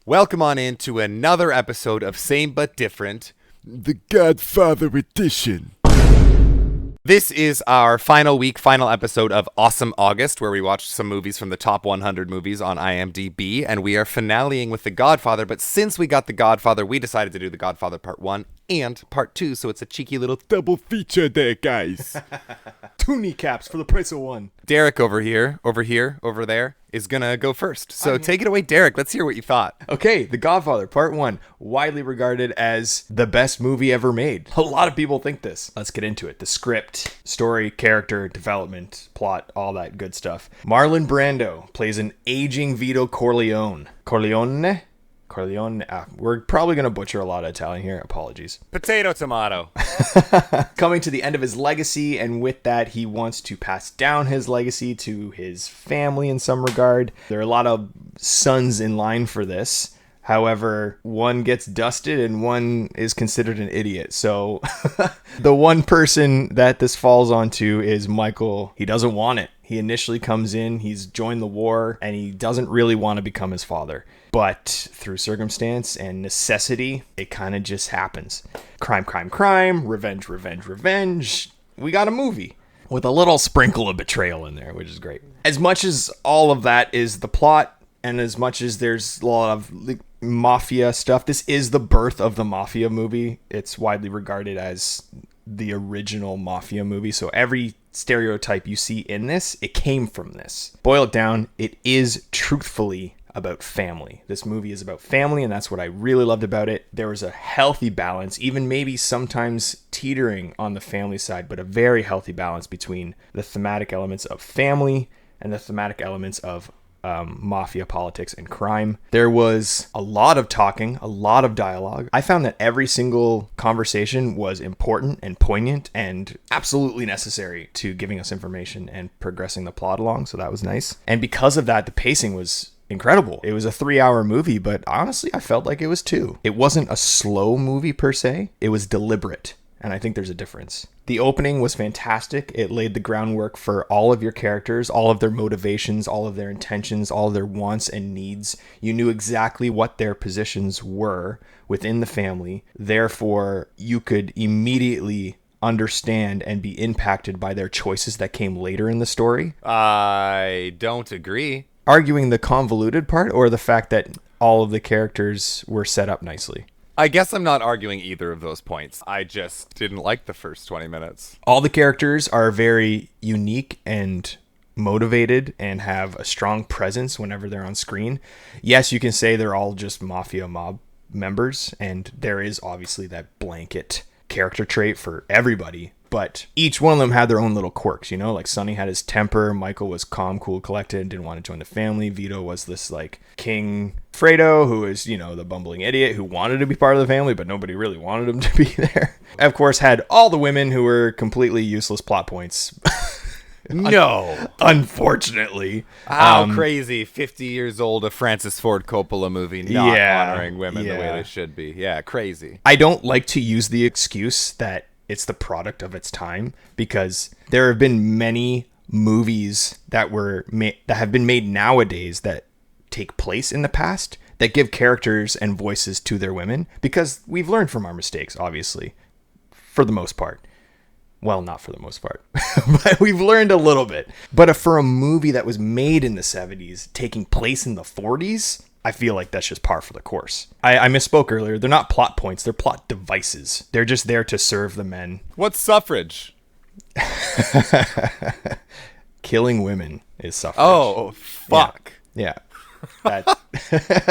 Welcome on into another episode of Same But Different, The Godfather Edition. This is our final episode of Awesome August, where we watched some movies from the top 100 movies on IMDb, and we are finaleing with The Godfather, but since we got The Godfather, we decided to do The Godfather Part 1 and Part 2, so it's a cheeky little double feature there, guys. 2 kneecaps for the price of 1. Derek over there, is gonna go first. So take it away, Derek. Let's hear what you thought. Okay, The Godfather Part 1, widely regarded as the best movie ever made. A lot of people think this. Let's get into it. The script, story, character, development, plot, all that good stuff. Marlon Brando plays an aging Vito Corleone. Corleone? We're probably going to butcher a lot of Italian here. Apologies. Potato, tomato. Coming to the end of his legacy, and with that, he wants to pass down his legacy to his family in some regard. There are a lot of sons in line for this. However, one gets dusted and one is considered an idiot. So the one person that this falls onto is Michael. He doesn't want it. He initially comes in, he's joined the war, and he doesn't really want to become his father. But through circumstance and necessity, it kind of just happens. Crime, revenge. We got a movie with a little sprinkle of betrayal in there, which is great. As much as all of that is the plot, and as much as there's a lot of Mafia stuff, this is the birth of the Mafia movie. It's widely regarded as the original Mafia movie. So every stereotype you see in this, it came from this. Boil it down, it is truthfully about family. This movie is about family, and that's what I really loved about it. There was a healthy balance, even maybe sometimes teetering on the family side, but a very healthy balance between the thematic elements of family and the thematic elements of mafia politics and crime. There was a lot of talking, a lot of dialogue. I found that every single conversation was important and poignant and absolutely necessary to giving us information and progressing the plot along, so that was nice. And because of that, the pacing was incredible. It was a 3-hour movie, but honestly, I felt like it was 2. It wasn't a slow movie per se. It was deliberate, and I think there's a difference. The opening was fantastic. It laid the groundwork for all of your characters, all of their motivations, all of their intentions, all of their wants and needs. You knew exactly what their positions were within the family. Therefore, you could immediately understand and be impacted by their choices that came later in the story. I don't agree. Arguing the convoluted part or the fact that all of the characters were set up nicely? I guess I'm not arguing either of those points. I just didn't like the first 20 minutes. All the characters are very unique and motivated and have a strong presence whenever they're on screen. Yes, you can say they're all just mafia mob members, and there is obviously that blanket character trait for everybody. But each one of them had their own little quirks, like Sonny had his temper, Michael was calm, cool, collected, and didn't want to join the family. Vito was this King Fredo, who is, the bumbling idiot who wanted to be part of the family, but nobody really wanted him to be there. Of course, had all the women who were completely useless plot points. No. Unfortunately. How crazy 50 years old a Francis Ford Coppola movie not honoring women the way they should be. Yeah, crazy. I don't like to use the excuse that it's the product of its time, because there have been many movies that have been made nowadays that take place in the past that give characters and voices to their women, because we've learned from our mistakes, obviously, for the most part. Well, not for the most part, but we've learned a little bit. But for a movie that was made in the 70s, taking place in the 40s, I feel like that's just par for the course. I misspoke earlier. They're not plot points. They're plot devices. They're just there to serve the men. What's suffrage? Killing women is suffrage. Oh, fuck. Yeah. That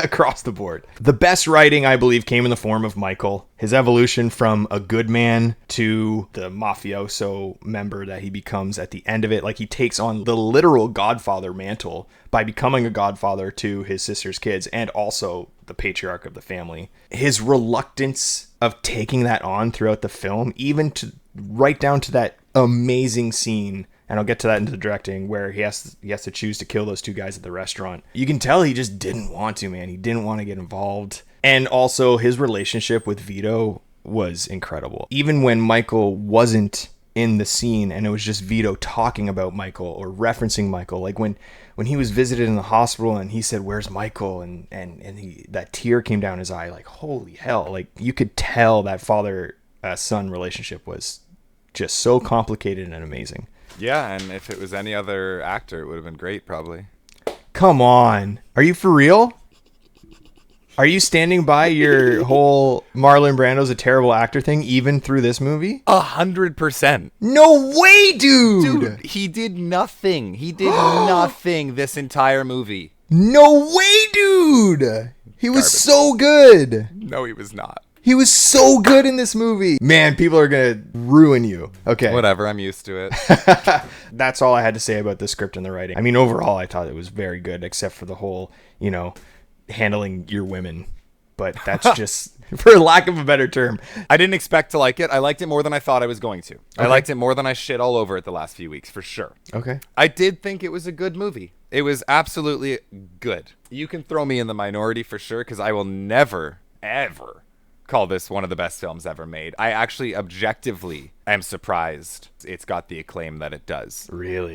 across the board. The best writing, I believe, came in the form of Michael. His evolution from a good man to the mafioso member that he becomes at the end of it. He takes on the literal godfather mantle by becoming a godfather to his sister's kids and also the patriarch of the family. His reluctance of taking that on throughout the film, even to right down to that amazing scene, and I'll get to that into the directing, where he has to choose to kill those 2 guys at the restaurant. You can tell he just didn't want to, man. He didn't want to get involved. And also his relationship with Vito was incredible. Even when Michael wasn't in the scene, and it was just Vito talking about Michael or referencing Michael. Like when he was visited in the hospital and he said, "Where's Michael?" and that tear came down his eye. Like, holy hell! Like, you could tell that father-son relationship was just so complicated and amazing. Yeah, and if it was any other actor, it would have been great, probably. Come on, are you for real? Are you standing by your whole Marlon Brando's a terrible actor thing, even through this movie? 100%. No way, dude! Dude, he did nothing. He did nothing this entire movie. No way, dude! He was so good. No, he was not. He was so good in this movie. Man, people are gonna ruin you. Okay. Whatever, I'm used to it. That's all I had to say about the script and the writing. I mean, overall, I thought it was very good, except for the whole, handling your women. But that's just, for lack of a better term. I didn't expect to like it. I liked it more than I thought I was going to. Okay. I liked it more than I shit all over it the last few weeks, for sure. Okay. I did think it was a good movie. It was absolutely good. You can throw me in the minority for sure, because I will never, ever call this one of the best films ever made. I actually objectively am surprised it's got the acclaim that it does. Really?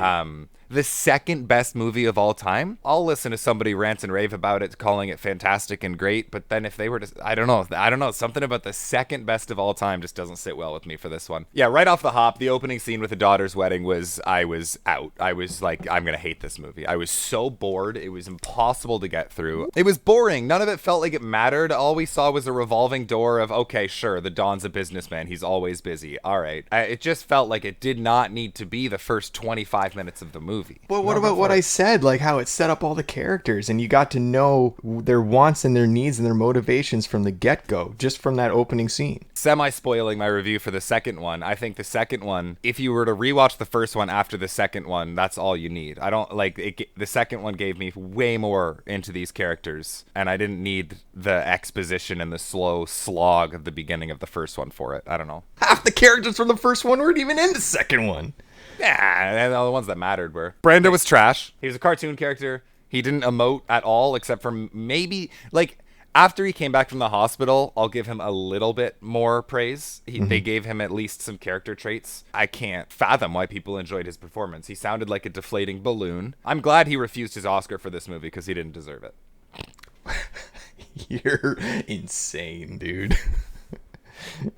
The second best movie of all time. I'll listen to somebody rant and rave about it, calling it fantastic and great, but then if they were to, I don't know, something about the second best of all time just doesn't sit well with me for this one. Yeah, right off the hop, the opening scene with the daughter's wedding I was out. I was like, I'm gonna hate this movie. I was so bored. It was impossible to get through. It was boring. None of it felt like it mattered. All we saw was a revolving door of, okay, sure, the Don's a businessman. He's always busy. All right. It just felt like it did not need to be the first 25 minutes of the movie. But what about what I said, like how it set up all the characters and you got to know their wants and their needs and their motivations from the get-go, just from that opening scene? Semi-spoiling my review for the second one. I think the second one, if you were to rewatch the first one after the second one, that's all you need. I don't like it. The second one gave me way more into these characters, and I didn't need the exposition and the slow slog of the beginning of the first one for it. I don't know. Half the characters from the first one weren't even in the second one. Yeah, and all the ones that mattered were. Brando was trash. He was a cartoon character. He didn't emote at all, except for maybe, like, after he came back from the hospital, I'll give him a little bit more praise. They gave him at least some character traits. I can't fathom why people enjoyed his performance. He sounded like a deflating balloon. I'm glad he refused his Oscar for this movie because he didn't deserve it. You're insane, dude.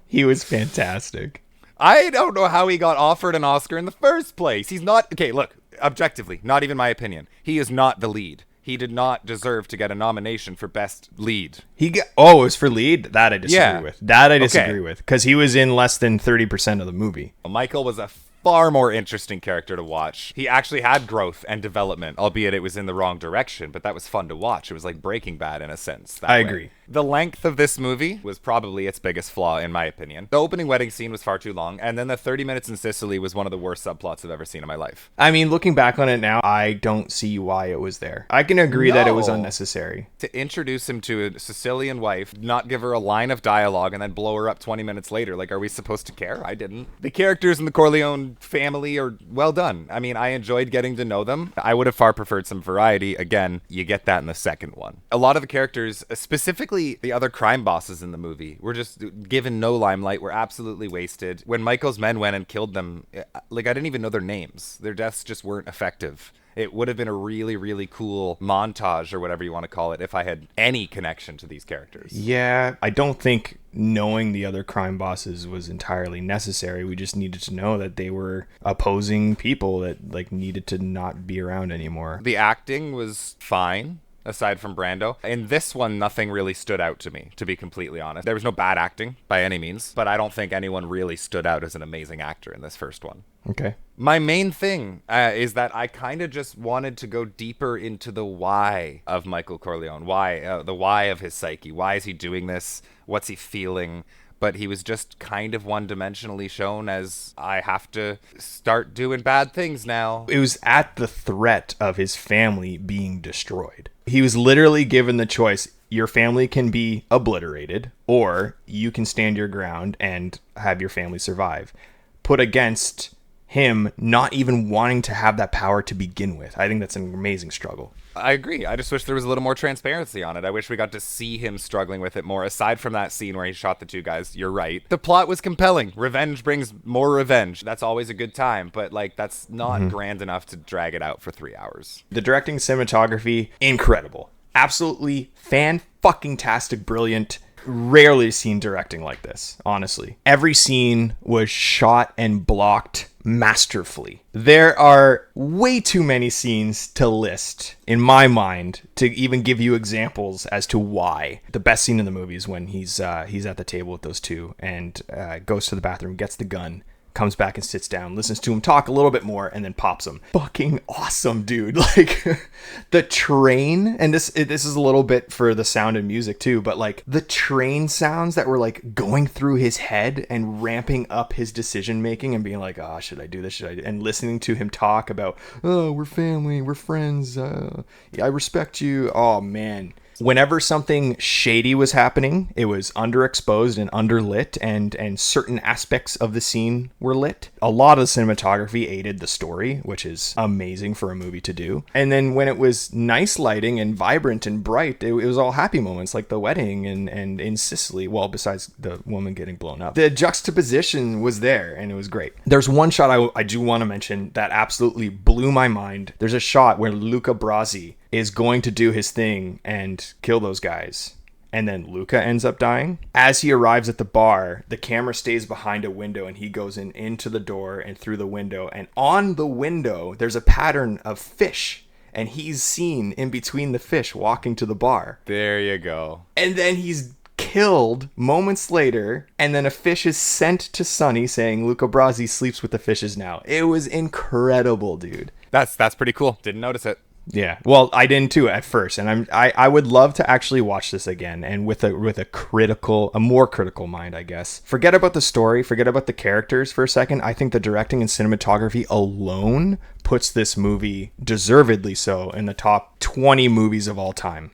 He was fantastic. I don't know how he got offered an Oscar in the first place. He's not... Okay, look, objectively, not even my opinion. He is not the lead. He did not deserve to get a nomination for Best Lead. It was for lead? That I disagree with. That I disagree with. Because he was in less than 30% of the movie. Michael was a far more interesting character to watch. He actually had growth and development, albeit it was in the wrong direction, but that was fun to watch. It was like Breaking Bad in a sense. I agree. The length of this movie was probably its biggest flaw, in my opinion. The opening wedding scene was far too long, and then the 30 minutes in Sicily was one of the worst subplots I've ever seen in my life. I mean, looking back on it now, I don't see why it was there. I can agree that it was unnecessary. To introduce him to a Sicilian wife, not give her a line of dialogue, and then blow her up 20 minutes later, like, are we supposed to care? I didn't. The characters in the Corleone family are well done. I mean, I enjoyed getting to know them. I would have far preferred some variety. Again, you get that in the second one. A lot of the characters, specifically the other crime bosses in the movie, were just given no limelight, were absolutely wasted. When Michael's men went and killed them, like, I didn't even know their names. Their deaths just weren't effective. It would have been a really, really cool montage, or whatever you want to call it, if I had any connection to these characters. Yeah, I don't think knowing the other crime bosses was entirely necessary. We just needed to know that they were opposing people that, like, needed to not be around anymore. The acting was fine, aside from Brando. In this one, nothing really stood out to me, to be completely honest. There was no bad acting by any means, but I don't think anyone really stood out as an amazing actor in this first one. Okay. My main thing is that I kind of just wanted to go deeper into the why of Michael Corleone. Why, the why of his psyche. Why is he doing this? What's he feeling? But he was just kind of one-dimensionally shown as, I have to start doing bad things now. It was at the threat of his family being destroyed. He was literally given the choice, your family can be obliterated, or you can stand your ground and have your family survive. Put against him not even wanting to have that power to begin with. I think that's an amazing struggle. I agree. I just wish there was a little more transparency on it. I wish we got to see him struggling with it more. Aside from that scene where he shot the two guys, you're right. The plot was compelling. Revenge brings more revenge. That's always a good time, but like that's not grand enough to drag it out for 3 hours. The directing, cinematography, incredible. Absolutely fan-fucking-tastic, brilliant. Rarely seen directing like this, honestly. Every scene was shot and blocked masterfully. There are way too many scenes to list, in my mind, to even give you examples as to why. The best scene in the movie is when he's at the table with those two and goes to the bathroom, gets the gun, comes back and sits down, listens to him talk a little bit more, and then pops him. Fucking awesome, dude. Like, the train, and this is a little bit for the sound and music too, but like the train sounds that were like going through his head and ramping up his decision making and being like, oh, should I do this? And listening to him talk about, oh, we're family, we're friends, I respect you. Oh man. Whenever something shady was happening, it was underexposed and underlit, and certain aspects of the scene were lit. A lot of the cinematography aided the story, which is amazing for a movie to do. And then when it was nice lighting and vibrant and bright, it was all happy moments, like the wedding and in Sicily. Well, besides the woman getting blown up. The juxtaposition was there, and it was great. There's one shot I do want to mention that absolutely blew my mind. There's a shot where Luca Brasi is going to do his thing and kill those guys. And then Luca ends up dying. As he arrives at the bar, the camera stays behind a window and he goes into the door and through the window. And on the window, there's a pattern of fish. And he's seen in between the fish walking to the bar. There you go. And then he's killed moments later. And then a fish is sent to Sonny saying Luca Brasi sleeps with the fishes now. It was incredible, dude. That's pretty cool. Didn't notice it. Yeah, well, I didn't too at first, and I would love to actually watch this again, and with a more critical mind, I guess. Forget about the story, forget about the characters for a second. I think the directing and cinematography alone puts this movie, deservedly so, in the top 20 movies of all time.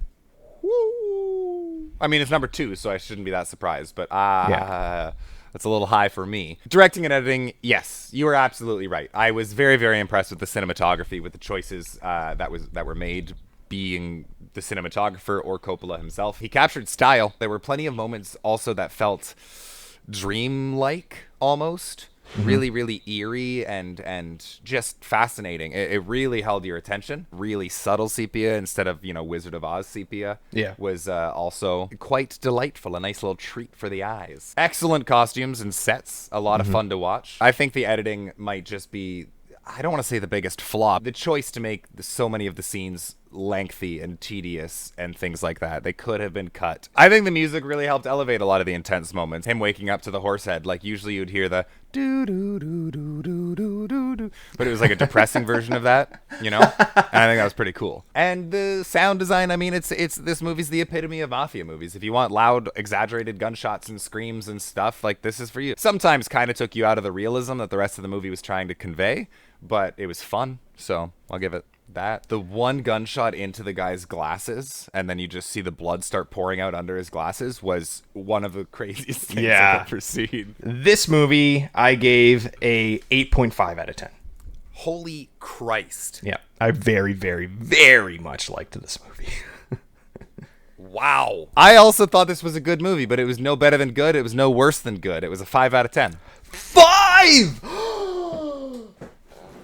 Woo! I mean, it's number 2, so I shouldn't be that surprised, but yeah. That's a little high for me. Directing and editing, yes, you are absolutely right. I was very, very impressed with the cinematography, with the choices that were made, being the cinematographer or Coppola himself. He captured style. There were plenty of moments also that felt dreamlike almost. Mm-hmm. Really, really eerie and just fascinating. It really held your attention. Really subtle sepia instead of, Wizard of Oz sepia. Yeah. Was also quite delightful. A nice little treat for the eyes. Excellent costumes and sets. A lot of fun to watch. I think the editing might just be, I don't want to say the biggest flaw. The choice to make so many of the scenes lengthy and tedious and things like that. They could have been cut. I think the music really helped elevate a lot of the intense moments. Him waking up to the horse head, like usually you'd hear the do do do do do do do do, but it was like a depressing version of that, And I think that was pretty cool. And the sound design, I mean, it's this movie's the epitome of Mafia movies. If you want loud, exaggerated gunshots and screams and stuff, like this is for you. Sometimes kind of took you out of the realism that the rest of the movie was trying to convey, but it was fun, so I'll give it that. The one gunshot into the guy's glasses and then you just see the blood start pouring out under his glasses was one of the craziest things I've ever seen. This movie I gave a 8.5 out of 10. Holy Christ. Yeah, I very, very, very much liked this movie. Wow. I also thought this was a good movie, but it was no better than good. It was no worse than good. It was a 5 out of 10. 5!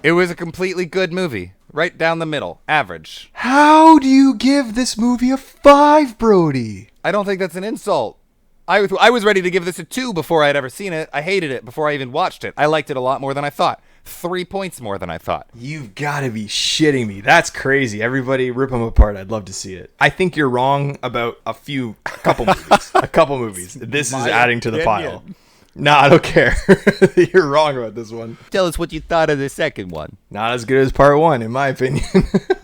It was a completely good movie. Right down the middle. Average. How do you give this movie a 5, Brody? I don't think that's an insult. I was ready to give this a 2 before I'd ever seen it. I hated it before I even watched it. I liked it a lot more than I thought. 3 points more than I thought. You've got to be shitting me. That's crazy. Everybody rip them apart. I'd love to see it. I think you're wrong about a couple movies. A couple movies. This is adding to the pile. No, I don't care. You're wrong about this one. Tell us what you thought of the second one. Not as good as part 1, in my opinion.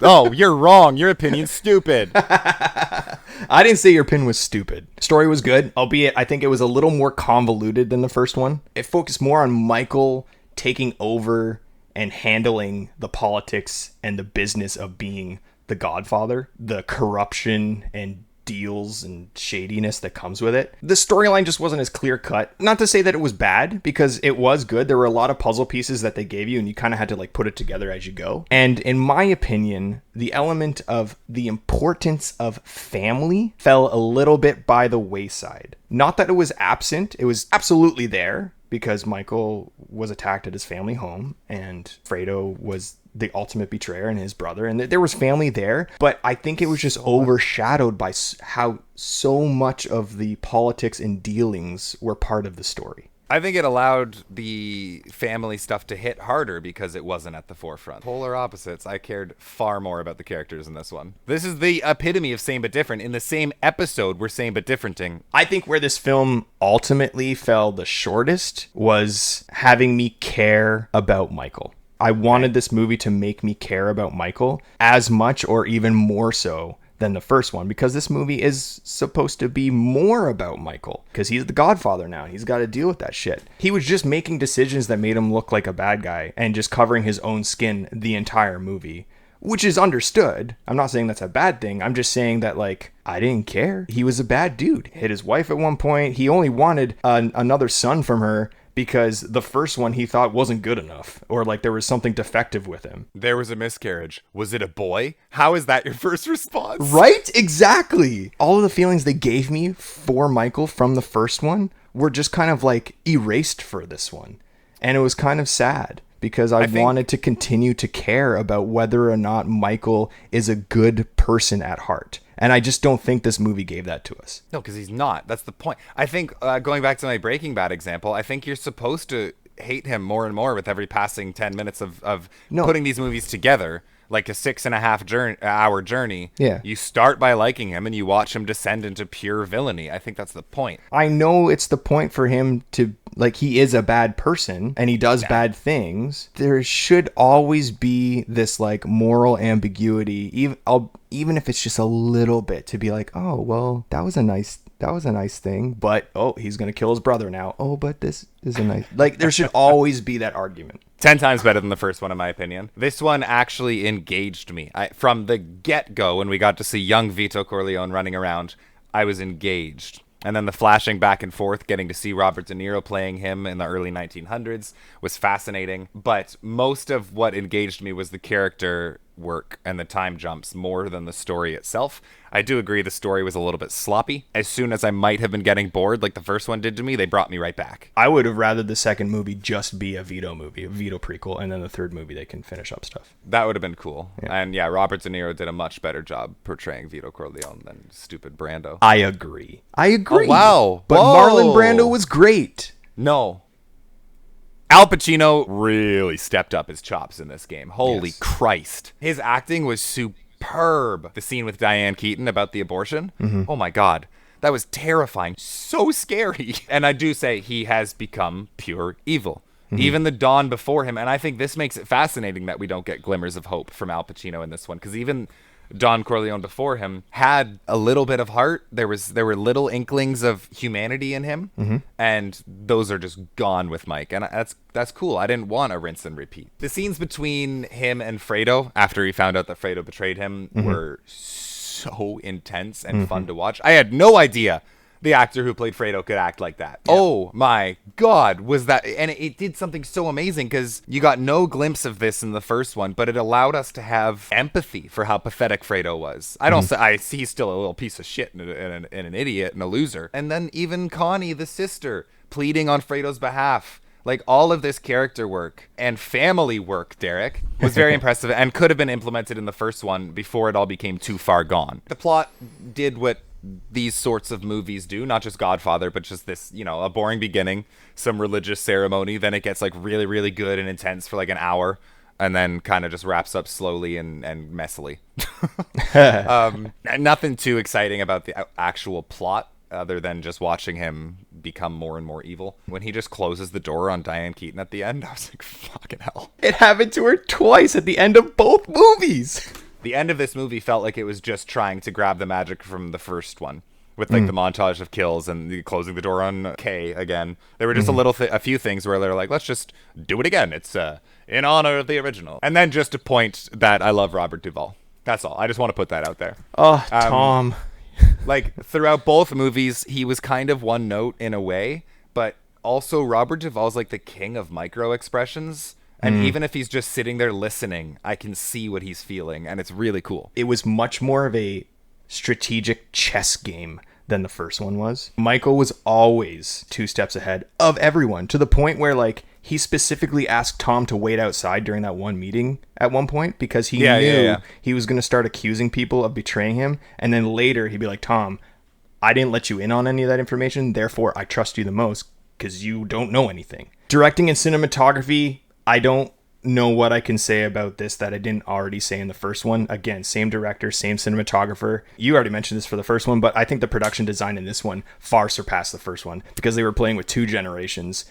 Oh, you're wrong. Your opinion's stupid. I didn't say your opinion was stupid. Story was good, albeit I think it was a little more convoluted than the first one. It focused more on Michael taking over and handling the politics and the business of being the Godfather, the corruption and deals and shadiness that comes with it. The storyline just wasn't as clear cut. Not to say that it was bad, because it was good. There were a lot of puzzle pieces that they gave you, and you kind of had to like put it together as you go. And in my opinion, the element of the importance of family fell a little bit by the wayside. Not that it was absent, it was absolutely there, because Michael was attacked at his family home, and Fredo was the ultimate betrayer and his brother, and there was family there, but I think it was just overshadowed by how so much of the politics and dealings were part of the story. I think it allowed the family stuff to hit harder because it wasn't at the forefront. Polar opposites. I cared far more about the characters in this one. This is the epitome of same but different. In the same episode, we're same but differenting. I think where this film ultimately fell the shortest was having me care about Michael. I wanted this movie to make me care about Michael as much or even more so than the first one, because this movie is supposed to be more about Michael, because he's the Godfather now. He's got to deal with that shit. He was just making decisions that made him look like a bad guy and just covering his own skin the entire movie, which is understood. I'm not saying that's a bad thing. I'm just saying that, like, I didn't care. He was a bad dude. Hit his wife at one point. He only wanted another son from her because the first one he thought wasn't good enough, or like there was something defective with him. There was a miscarriage. Was it a boy? How is that your first response? Right? Exactly. All of the feelings they gave me for Michael from the first one were just kind of like erased for this one. And it was kind of sad, because I wanted to continue to care about whether or not Michael is a good person at heart. And I just don't think this movie gave that to us. No, because he's not. That's the point. I think, going back to my Breaking Bad example, I think you're supposed to hate him more and more with every passing 10 minutes of putting these movies together. Like a 6.5 hour journey. Yeah. You start by liking him and you watch him descend into pure villainy. I think that's the point. I know it's the point for him to, like, he is a bad person and he does bad things. There should always be this like moral ambiguity, even if it's just a little bit, to be like, oh, well, that was a nice thing, but he's gonna kill his brother now. Oh, but this is a nice, like, there should always be that argument. 10 times better than the first one, in my opinion. This one actually engaged me. From the get-go, when we got to see young Vito Corleone running around, I was engaged. And then the flashing back and forth, getting to see Robert De Niro playing him in the early 1900s was fascinating. But most of what engaged me was the character work and the time jumps more than the story itself. I do agree the story was a little bit sloppy. As soon as I might have been getting bored like the first one did to me, they brought me right back. I would have rather the second movie just be a Vito movie, a Vito prequel, and then the third movie they can finish up stuff. That would have been cool. Yeah. And yeah, Robert De Niro did a much better job portraying Vito Corleone than stupid Brando. I agree. Oh, wow. But Marlon Brando was great. No. Al Pacino really stepped up his chops in this game. Holy Christ. His acting was superb. The scene with Diane Keaton about the abortion. Mm-hmm. Oh my God. That was terrifying. So scary. And I do say he has become pure evil. Mm-hmm. Even the Don before him. And I think this makes it fascinating that we don't get glimmers of hope from Al Pacino in this one. Because even Don Corleone before him had a little bit of heart. There were little inklings of humanity in him, and those are just gone with Mike, and that's cool. I didn't want a rinse and repeat. The scenes between him and Fredo after he found out that Fredo betrayed him were so intense and fun to watch. I had no idea the actor who played Fredo could act like that. Yeah. Oh my God, was that, and it did something so amazing, because you got no glimpse of this in the first one, but it allowed us to have empathy for how pathetic Fredo was. I don't say, I see he's still a little piece of shit and an idiot and a loser. And then even Connie, the sister, pleading on Fredo's behalf. Like, all of this character work and family work, Derek, was very impressive and could have been implemented in the first one before it all became too far gone. The plot did what these sorts of movies do, not just Godfather, but just this, a boring beginning, some religious ceremony, then it gets like really, really good and intense for like an hour, and then kind of just wraps up slowly and messily. Nothing too exciting about the actual plot, other than just watching him become more and more evil. When he just closes the door on Diane Keaton at the end, I was like, fucking hell. It happened to her twice at the end of both movies. The end of this movie felt like it was just trying to grab the magic from the first one, with like the montage of kills and the closing the door on Kay again. There were just a few things where they're like, let's just do it again. It's in honor of the original. And then just to point that I love Robert Duvall. That's all. I just want to put that out there. Oh, Tom. Like, throughout both movies, he was kind of one note in a way, but also Robert Duvall's like the king of micro expressions. And even if he's just sitting there listening, I can see what he's feeling, and it's really cool. It was much more of a strategic chess game than the first one was. Michael was always 2 steps ahead of everyone, to the point where, like, he specifically asked Tom to wait outside during that one meeting at one point because he knew he was going to start accusing people of betraying him. And then later he'd be like, Tom, I didn't let you in on any of that information, therefore I trust you the most because you don't know anything. Directing and cinematography, I don't know what I can say about this that I didn't already say in the first one. Again, same director, same cinematographer. You already mentioned this for the first one, but I think the production design in this one far surpassed the first one because they were playing with 2 generations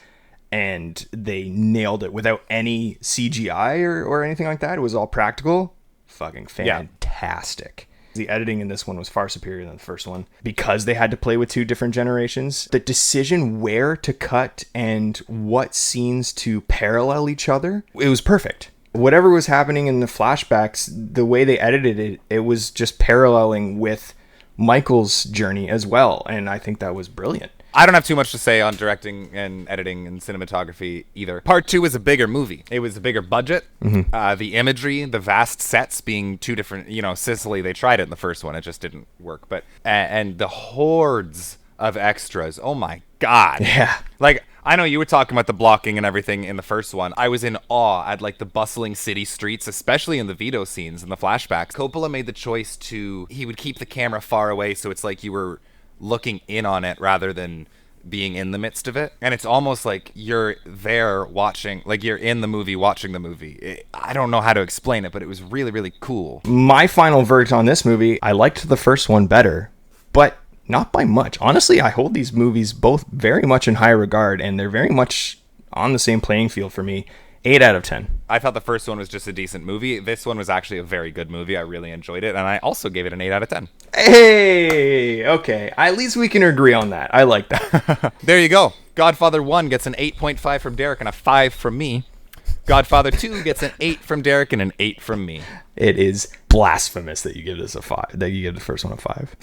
and they nailed it without any CGI or anything like that. It was all practical. Fucking fantastic. The editing in this one was far superior than the first one because they had to play with 2 different generations. The decision where to cut and what scenes to parallel each other, it was perfect. Whatever was happening in the flashbacks, the way they edited it, it was just paralleling with Michael's journey as well. And I think that was brilliant. I don't have too much to say on directing and editing and cinematography either. Part 2 is a bigger movie. It was a bigger budget. The imagery, the vast sets being 2 different, Sicily, they tried it in the first one. It just didn't work. But and the hordes of extras. Oh my God. Yeah. Like, I know you were talking about the blocking and everything in the first one. I was in awe at like the bustling city streets, especially in the Vito scenes and the flashbacks. Coppola made the choice he would keep the camera far away. So it's like you were looking in on it rather than being in the midst of it, and it's almost like you're there watching, like you're in the movie watching the movie. I don't know how to explain it, but it was really, really cool. My final verdict on this movie, I liked the first one better, but not by much. Honestly, I hold these movies both very much in high regard, and they're very much on the same playing field for me. 8 out of 10. I thought the first one was just a decent movie. This one was actually a very good movie. I really enjoyed it, and I also gave it an 8 out of 10. Hey, okay. At least we can agree on that. I like that. There you go. Godfather 1 gets an 8.5 from Derek and a 5 from me. Godfather 2 gets an 8 from Derek and an 8 from me. It is blasphemous that you give this a 5, that you give the first one a 5.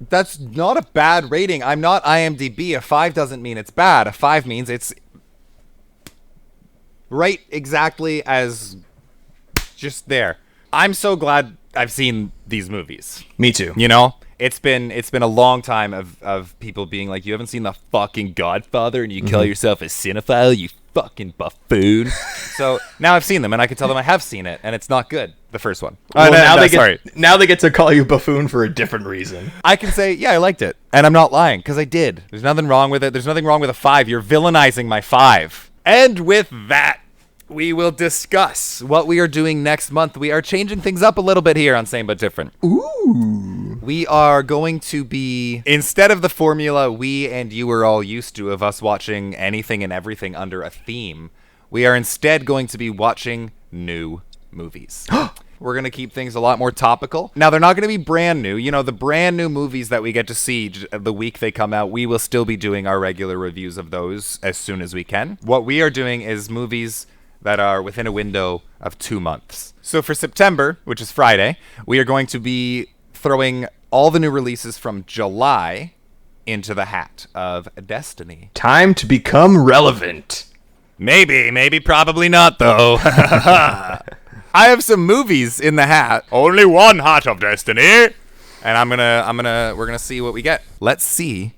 That's not a bad rating. I'm not IMDb. A 5 doesn't mean it's bad. A 5 means it's right exactly as just there. I'm so glad I've seen these movies. Me too. It's been a long time of people being like, you haven't seen the fucking Godfather and you call yourself a cinephile, you fucking buffoon. So now I've seen them and I can tell them I have seen it and it's not good. The first one. Well, now they get to call you buffoon for a different reason. I can say, yeah, I liked it. And I'm not lying because I did. There's nothing wrong with it. There's nothing wrong with a 5. You're villainizing my 5. And with that, we will discuss what we are doing next month. We are changing things up a little bit here on Same But Different. Ooh. We are going to be, instead of the formula we and you are all used to of us watching anything and everything under a theme, we are instead going to be watching new movies. We're going to keep things a lot more topical. Now, they're not going to be brand new. The brand new movies that we get to see the week they come out, we will still be doing our regular reviews of those as soon as we can. What we are doing is movies that are within a window of 2 months. So for September, which is Friday, we are going to be throwing all the new releases from July into the hat of Destiny. Time to become relevant. Maybe, probably not, though. I have some movies in the hat. Only one hat of Destiny. And we're gonna see what we get. Let's see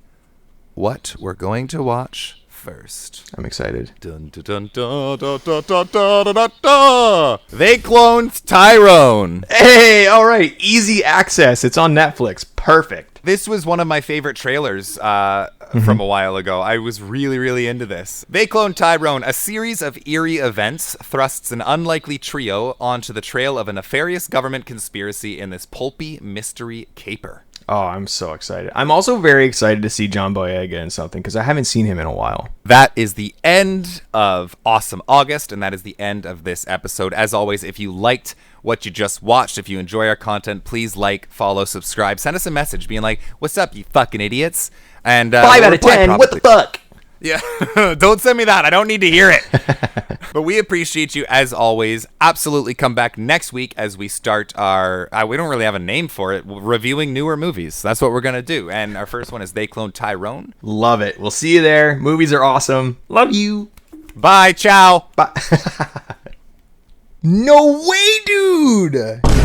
what we're going to watch first. I'm excited. Dun, dun, dun, dun, dun, dun, dun, dun, dun, dun. They cloned Tyrone. Hey, all right. Easy access. It's on Netflix. Perfect. This was one of my favorite trailers from a while ago. I was really, really into this. They Cloned Tyrone, a series of eerie events, thrusts an unlikely trio onto the trail of a nefarious government conspiracy in this pulpy mystery caper. Oh, I'm so excited. I'm also very excited to see John Boyega in something because I haven't seen him in a while. That is the end of Awesome August, and that is the end of this episode. As always, if you liked what you just watched, if you enjoy our content, please like, follow, subscribe. Send us a message being like, what's up, you fucking idiots? And 5 out of 10, what the fuck? Yeah, don't send me that. I don't need to hear it. But we appreciate you as always. Absolutely come back next week as we start our, we don't really have a name for it, reviewing newer movies. That's what we're going to do. And our first one is They Cloned Tyrone. Love it. We'll see you there. Movies are awesome. Love you. Bye. Ciao. Bye. No way, dude.